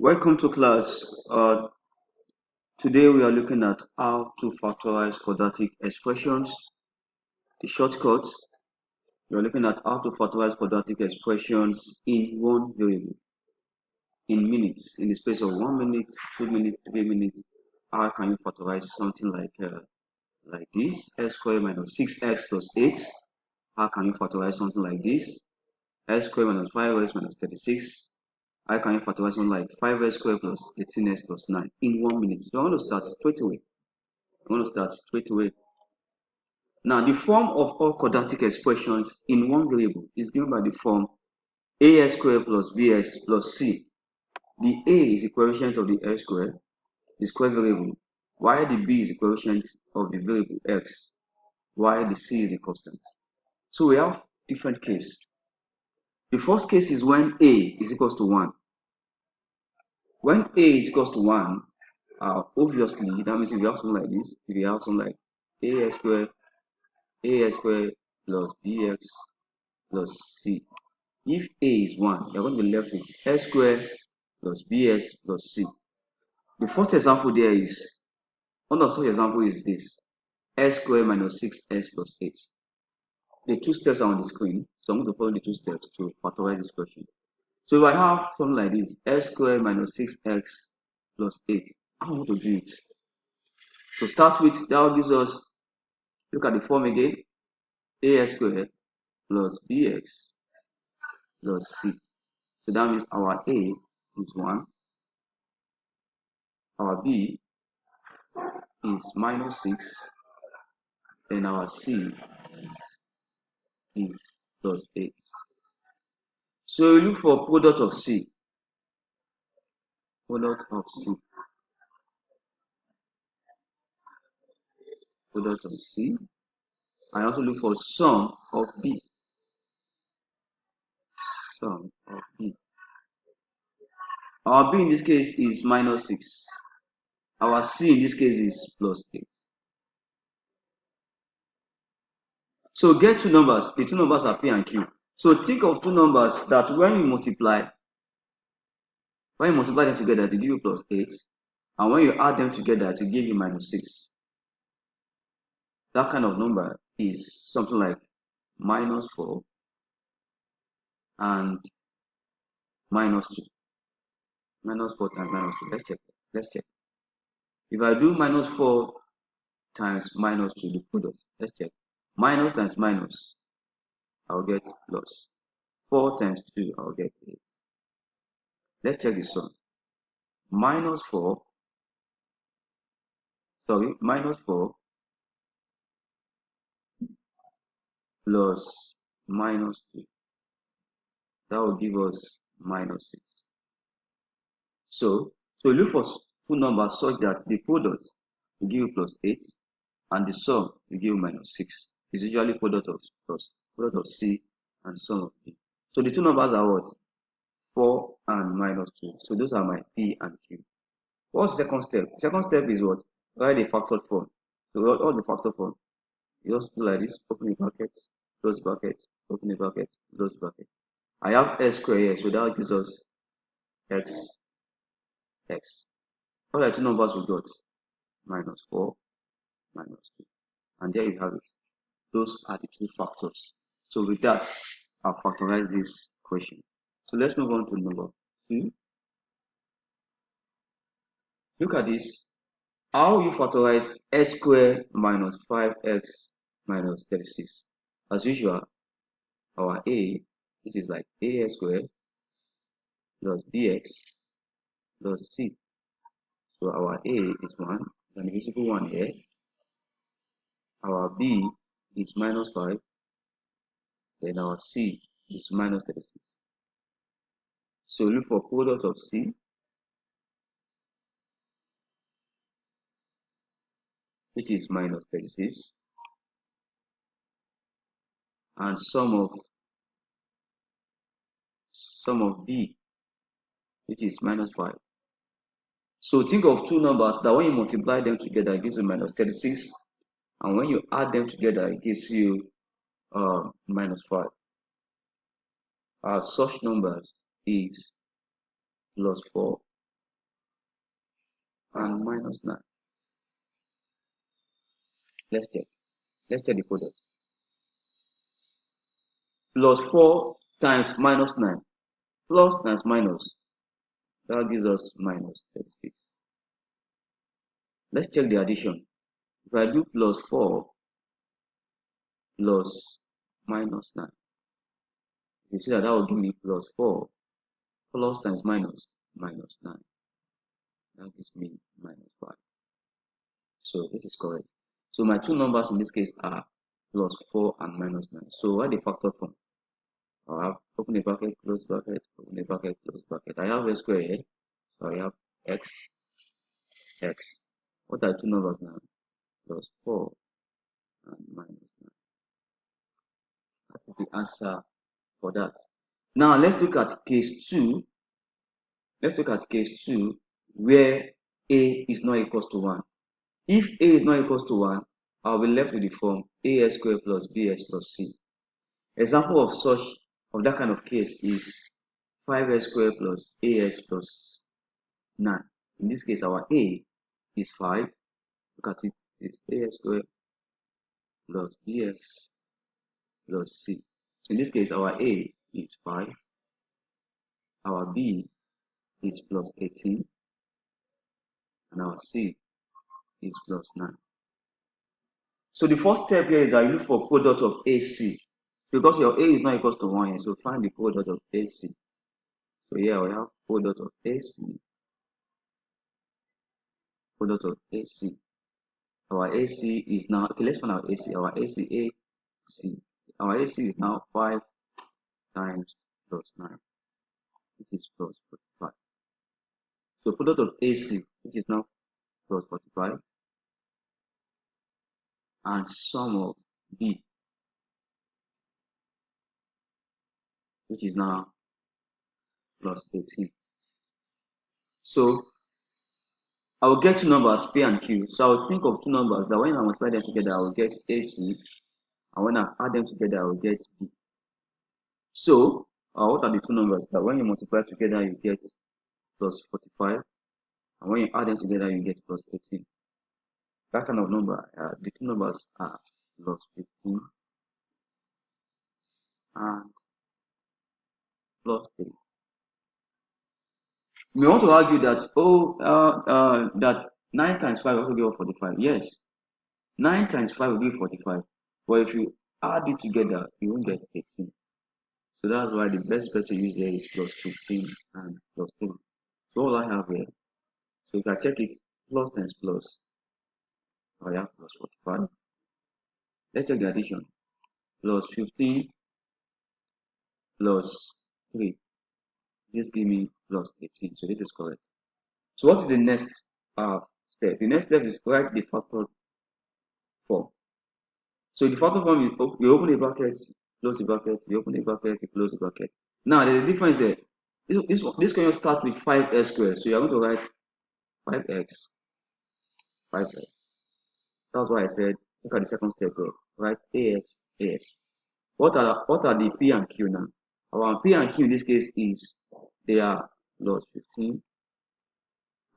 Welcome to class. Today we are looking at how to factorize quadratic expressions. The shortcuts, we are looking at how to factorize quadratic expressions in one variable, in minutes, in the space of 1 minute, 2 minutes, 3 minutes. How can you factorize something like this? X squared minus 6x plus 8. How can you factorize something like this? X squared minus 5x minus 36. How can you factorize something like 5x squared plus 18x plus 9 in 1 minute? So I want to start straight away. Now, the form of all quadratic expressions in one variable is given by the form ax squared plus bx plus c. The a is the coefficient of the x squared, the square variable, while the b is the coefficient of the variable x, while the c is the constant. So we have different cases. The first case is when a is equals to 1. When a is equals to 1, obviously, that means if you have something like this, if you have something like ax squared plus bx plus c. If a is 1, you're going to be left with x squared plus bx plus c. The first example there is, one of such example is this, x squared minus 6x plus 8. The two steps are on the screen, so I'm going to follow the two steps to factorize this question. So if I have something like this, x squared minus 6x plus 8, how am I going to do it? To start with, that gives us, look at the form again, ax squared plus bx plus c. So that means our a is 1, our b is minus 6, and our c is plus 8. So we look for product of c. Product of c. Product of c. I also look for sum of b. Sum of b. Our b in this case is minus 6. Our c in this case is plus 8. So get two numbers. The two numbers are p and q. So think of two numbers that when you multiply them together to give you plus 8, and when you add them together to give you minus 6. That kind of number is something like minus 4 and minus 2. Minus 4 times minus 2. Let's check. If I do minus 4 times minus 2, the product, let's check. Minus times minus, I'll get plus. 4 times 2, I'll get 8. Let's check the sum. Minus 4 plus minus 2. That will give us minus 6. So look for two numbers such that the product will give you plus 8 and the sum will give you minus 6. It's usually product of c and sum of b. So the two numbers are what? 4 and minus 2. So those are my p and q. What's the second step? The second step is what? Write the factored form. So all the factor form, you just do like this, open the bracket, close bracket, open the bracket, close bracket. I have x squared here, so that gives us x. What are the two numbers we got? Minus 4, minus 2. And there you have it. Those are the two factors. So with that, I'll factorize this question. So let's move on to number 2. Look at this. How you factorize x squared minus 5x minus 36. As usual, our a, this is like ax squared plus bx plus c. So our a is 1, an invisible 1 here. Our b is minus 5. Then our c is minus 36. So look for product of c, which is minus 36, and sum of b, which is minus 5. So think of two numbers that when you multiply them together, it gives you minus 36, and when you add them together, it gives you minus 5. Such numbers is plus 4 and minus 9. Let's check. Let's check the product. Plus 4 times minus 9. Plus times minus. That gives us minus 36. Let's check the addition. If I do plus 4 plus minus 9, you see that will give me plus 4 plus times minus 9. That gives me minus 5. So this is correct. So my two numbers in this case are plus 4 and minus 9. So what the factor form? I have open a bracket, close bracket, open a bracket, close bracket. I have a square here. So I have x. What are two numbers now? Plus 4 and minus 9. That is the answer for that. Now let's look at case 2. Let's look at case 2 where a is not equal to 1. If a is not equal to 1, I'll be left with the form as squared plus bs plus c. Example of that kind of case is 5s squared plus as plus 9. In this case, our a is 5. Look at it. It's as squared plus bx plus c. So in this case, our a is 5. Our b is plus 18. And our c is plus 9. So the first step here is that you look for product of AC. Because your A is not equal to 1 here, so find the product of AC. So here we have product of AC. Product of AC. Our AC is now, okay, let's find our AC. Our AC. Our AC is now 5 times plus 9, which is plus 45. So product of AC, which is now plus 45, and sum of B, which is now plus 18. So I will get two numbers, P and Q. So I will think of two numbers that when I multiply them together, I will get AC. And when I add them together, I will get B. So, what are the two numbers that when you multiply together, you get plus 45. And when you add them together, you get plus 18. That kind of number, the two numbers are plus 15 and plus 3. You may want to argue that, that 9 times 5 also give 45. Yes, 9 times 5 will give 45. But if you add it together, you won't get 18. So that's why the best bet to use here is plus 15 and plus 3. So all I have here, so if I check it, plus times plus, I have plus 45. Let's check the addition. Plus 15 plus 3. This gives me plus 18. So this is correct. So what is the next step? The next step is write the factor form. So the factor form, you open the bracket, close the bracket, you open the bracket, you close the bracket. Now there's a difference here. This question starts with 5x squared. So you're going to write 5x. That's why I said, look at the second step here. Write ax. What are the P and Q now? Our P and Q in this case is they are plus 15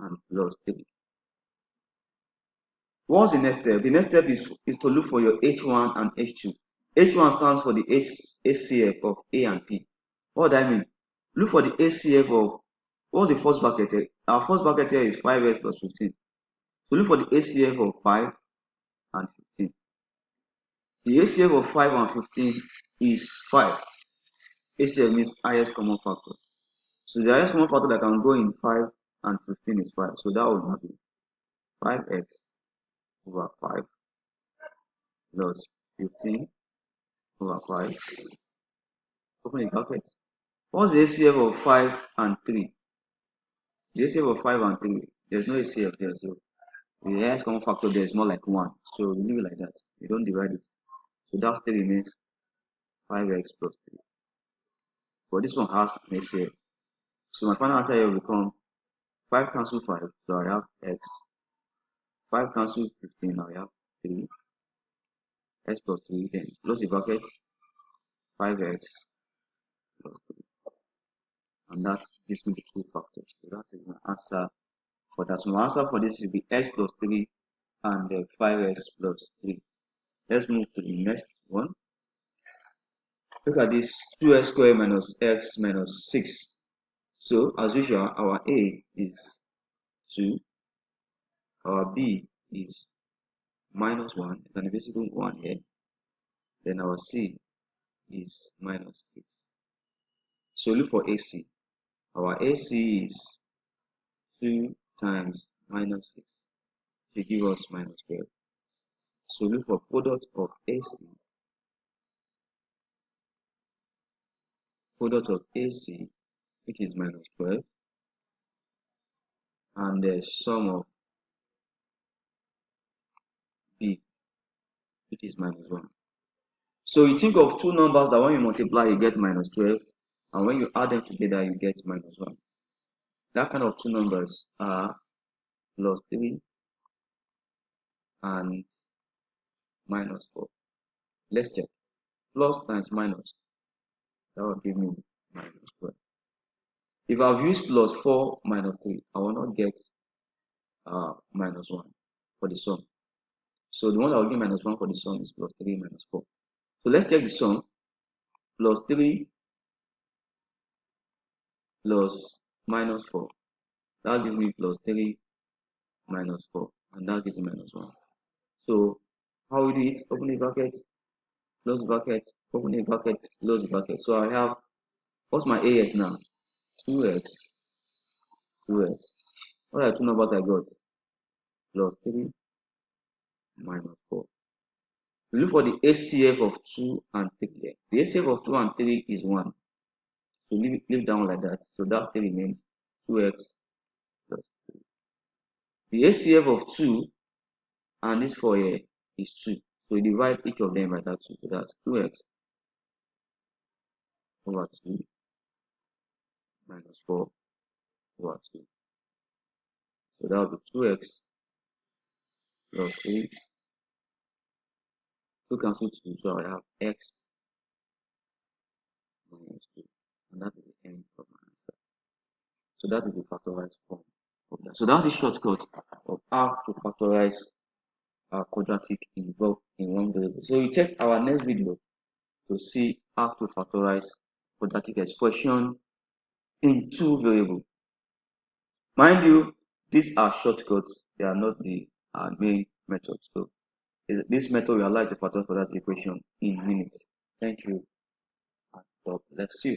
and plus 3. What's the next step? The next step is to look for your H1 and H2. H1 stands for the HCF of A and P. What do I mean? Look for the HCF of, what's the first bracket here? Our first bracket here is 5x plus 15. So look for the HCF of 5 and 15. The HCF of 5 and 15 is 5. HCF means highest common factor. So the highest common factor that can go in 5 and 15 is 5. So that would be 5x over 5 plus 15 over 5. Open the bracket. What's the HCF of 5 and 3? The HCF of 5 and 3, there's no HCF there. So the highest common factor there is more like 1. So you leave it like that. You don't divide it. So that still remains 5x plus 3. But this one has an HCF. So my final answer here will become 5 cancel 5, so I have x. 5 cancel 15, I have 3. X plus 3, then close the bracket, 5x plus 3. And that gives me the two factors. So that is my answer for that. So my answer for this will be x plus 3 and 5x plus 3. Let's move to the next one. Look at this 2x squared minus x minus 6. So as usual, our a is 2, our b is minus 1, it's an invisible 1 here. Then our c is minus 6. So look for AC. Our AC is 2 times minus 6. It give us minus 12. So look for product of AC. Product of AC, which is minus 12, and the sum of B, which is minus 1. So you think of two numbers that when you multiply, you get minus 12, and when you add them together, you get minus 1. That kind of two numbers are plus 3 and minus 4. Let's check. Plus times minus, that will give me minus 12. If I've used plus 4 minus 3, I will not get minus 1 for the sum. So the one that will give minus 1 for the sum is plus 3 minus 4. So let's check the sum. Plus 3 plus minus 4. That gives me plus 3 minus 4. And that gives me minus 1. So how we do it? Open the bracket, close bracket, open the bracket, close bracket. So I have, what's my AS now? 2x, 2x. What are two numbers I got? Plus 3 minus 4. We look for the HCF of 2 and 3 here. The HCF of 2 and 3 is 1. So leave down like that. So that still remains 2x plus 3. The HCF of 2 and this 4 here is 2. So you divide each of them by that 2. So that's 2x over 2 minus 4 over 2. So that will be 2x plus 3. 2 cancel 2. So I have x minus 2. And that is the end of my answer. So that is the factorized form of that. So that's the shortcut of how to factorize quadratic involved in one variable. So we take our next video to see how to factorize quadratic expression in two variables. Mind you, these are shortcuts, they are not the main method. So this method will allow you to factorize quadratic equation in minutes. Thank you, and God bless you.